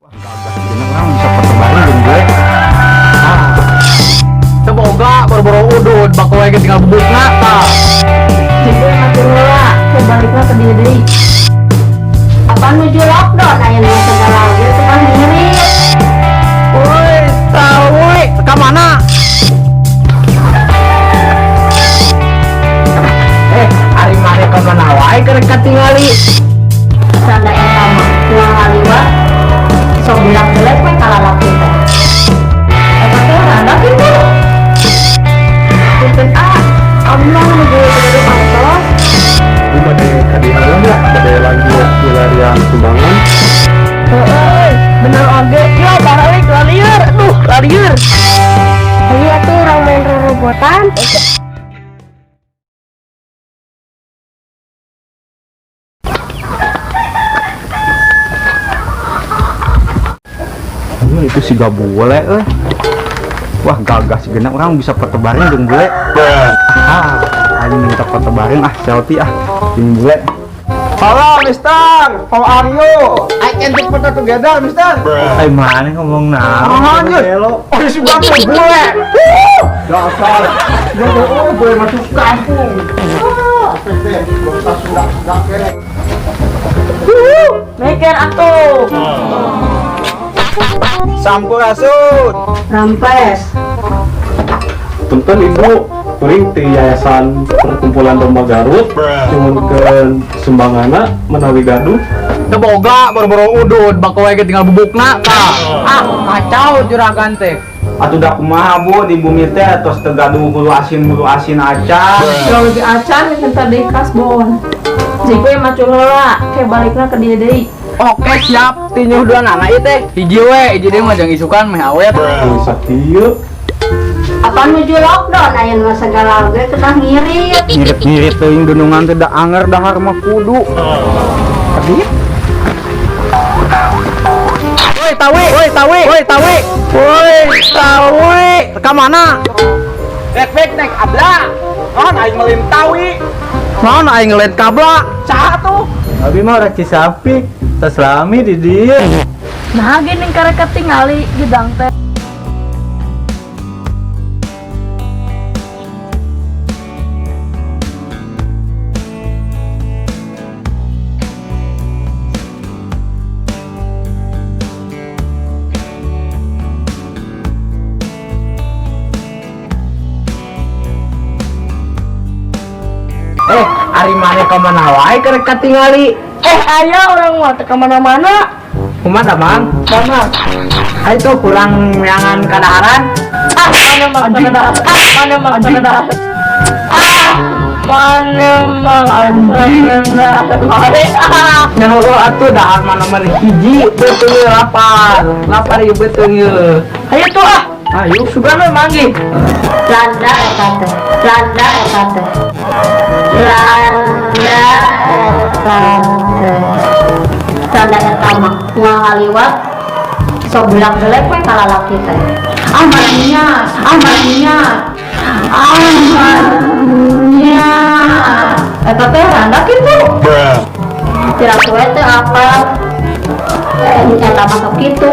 Wah, gagah gini orang bisa pertebaran jeung gue. Semoga boro-boro udud bakoe ge tinggal bubukna tah. Jadi matur heula, teh balikna ke dieu deui. Apaan nuju lockdown aya nu segala ge teh mah ngirit. Woi, tahu we, ka mana? Ari mare ka mana wae keur katingali. Sanda eta mah uang haliwat. Sok bilang jelek we kalalaki teh. Eta teh rada kitu. Punten Allah nuju ke kantor. Bade kadihalan ya, bade lanjut pelarian sumbangan. Heueuy, bener oge. Ya balik lalieur. Aduh, lalieur. Ieu atuh urang main robotan. Itu si gak boleh Wah gagah si genap orang bisa pertebarin jeung bule. Ayo minta pertebarin selfie jeung bule. Halo mister, how are you? I can take photo together mister. Ay mana ngomong hello. Oh si gak bule. Dasar. Bule masuk kampung. Mikir atuh. Sampurasun. Rampes. Punten ibu, kuring ti yayasan perkumpulan domba Garut, nyuhunkeun sumbangana menawi gaduh. Teboga boro-boro udud bakoe ge tinggal bubukna tah. Kacau juragan teh. Atuh da kumaha bu di bumi teh tos teu gaduh bulu asin acan. Kalau lebih acan minta deui kasbon. Jiku macul heula, ke balikna ke dieu deui. Oke siap, tinyuh dua anak ieu teh. Hiji we, hiji deui mah jeung isukan meh awet. Sakieu Apaan nuju lockdown aya nu segala ge teh ngirit. Ngirit-ngirit teuing dunungan teh da anger dahar mah kudu. Tadi. Woi tawi. Ka mana? Bek naik abla. Naon aing ngelin tawi? Naon aing ngelin kabla? Saha tuh? abi mah rek Cisampik, tos lami di dieu. Nah gini karek ketingali gedang teh. Ari mane ka mana wae keur katingali. Aya orang mah teh ka mana-mana. Kumaha Mang? Mana? Ai tuh kurang meangan kadaharan. Mana mah kadaharan. Mana mah kadaharan. Nyaho atuh dahar mana mah hiji betul lapar. Lapar ieu betul ieu. Ayo tuh Ayo sugana manggih. Landa eta teh. Landa eta teh. Landa eta mah uang haliwat. Sok bilang jelek we kalalaki teh. Amannya. Eta teh randa kitu. Tidak suwe teh apa? Eta mah sok kitu.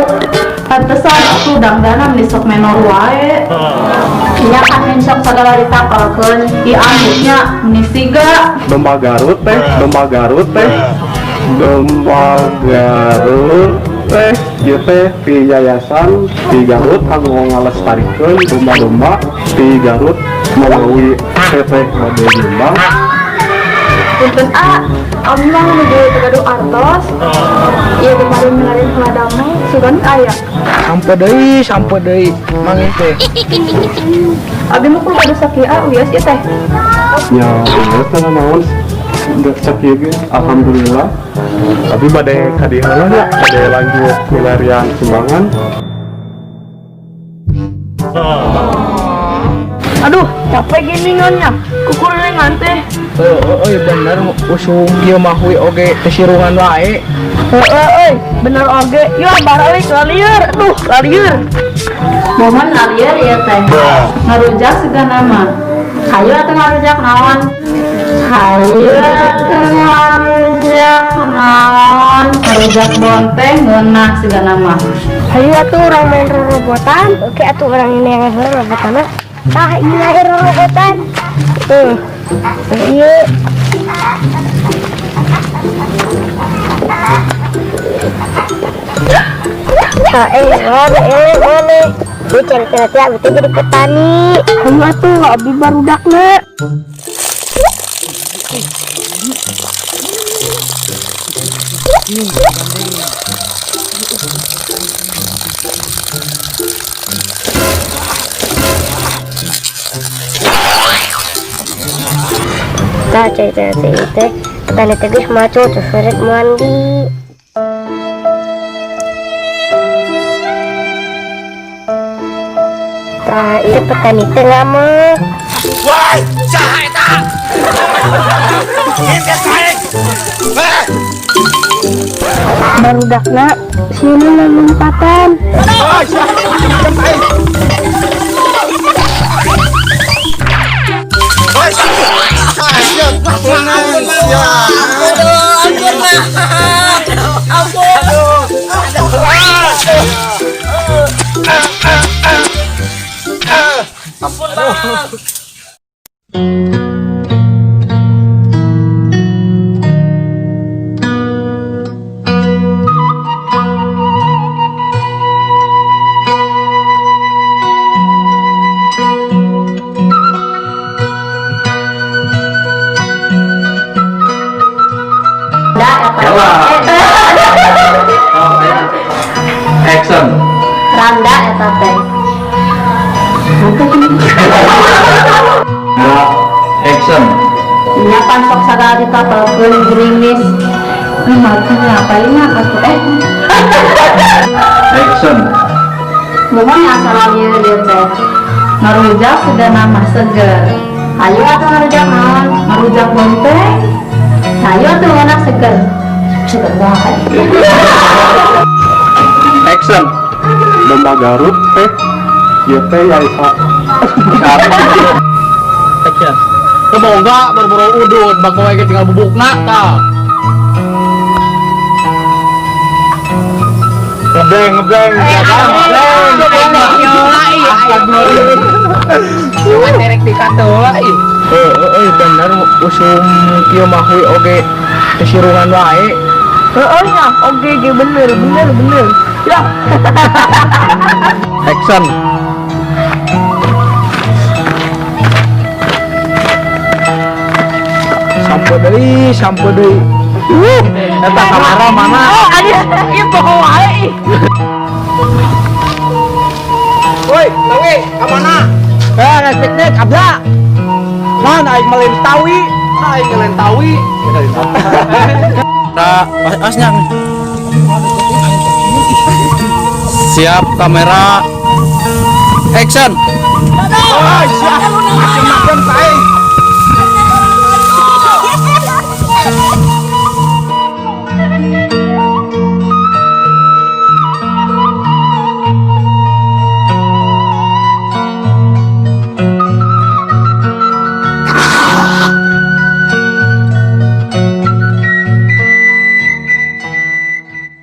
Pantesan aku dangdanan di sok menor wae. Nya kan sok sagala ditapalkeun di amutnya geus tiga. Domba Garut teh. Ieu teh ti yayasan di Garut kanggo ngalestarikeun domba-domba di Garut melalui PT Bade Jombang. Punten Allah nuju ke gaduh artos. Ieu kemarin ngelarin heladamel sugan aya. Sampai deui mangih teh. Abi mah kudu gaduh sakieu wias ieu teh. Ya, bener teh naon sakieu ge alhamdulillah. Tapi bade kadihalan ya, bade lanjut pelarian sumbangan. Aduh, capek gini nyonya. Kukulengan teh. Bener usung kieu mah we oge kesirungan wae. Bener oge. Yo balik lalieur. Aduh, lalieur. Momen lalieur ieu teh. Ngarujak segana mah. Hayu atuh ngarujak naon? Hayu atuh ngarujak naon? marujak bonteng ngeunah segala mah. Ayo atuh orang main robotan. Oke atuh orang ini yang main robotan. Tah ini main robotan. Iya. Boleh. Gue cari-cari itu jadi petani. Kamu atuh abi barudakna. Kita cari-cari itu petani tegas maco tuh seret mandi. Nah, itu petani tengah mah. Woi, saha eta? Ini sae. Barudakna sini lompatan. Action. Randa eta teh. Action. Nya pansok sagala ditapelkeun gerimis. Makan ngapain atuh Action. Mohon asalnya dia teh. Marujak segala mah seger. Ayo atuh marujak naon? Marujak bonteng. Ayo atuh enak seger. Seger banget. Action. Domba Garut teh ieu teh Yaisa. Action. Kebongga berburu udut, bagoe ge tinggal bubukna tah. Ngebleng. Derek dikatola ih. Bener usum kieu mah we oge kesirungan wae. Oh ya, oke bener. Ya. Action. Sampo deui. Eta kamera mana? Oh, ada ieu pokok wae. Woi, tawi, ka mana? Piknik abda. Mana aing melin tawi? Aing ngelen tawi. Asnya. Siap kamera. Action. Siap. Makan saing.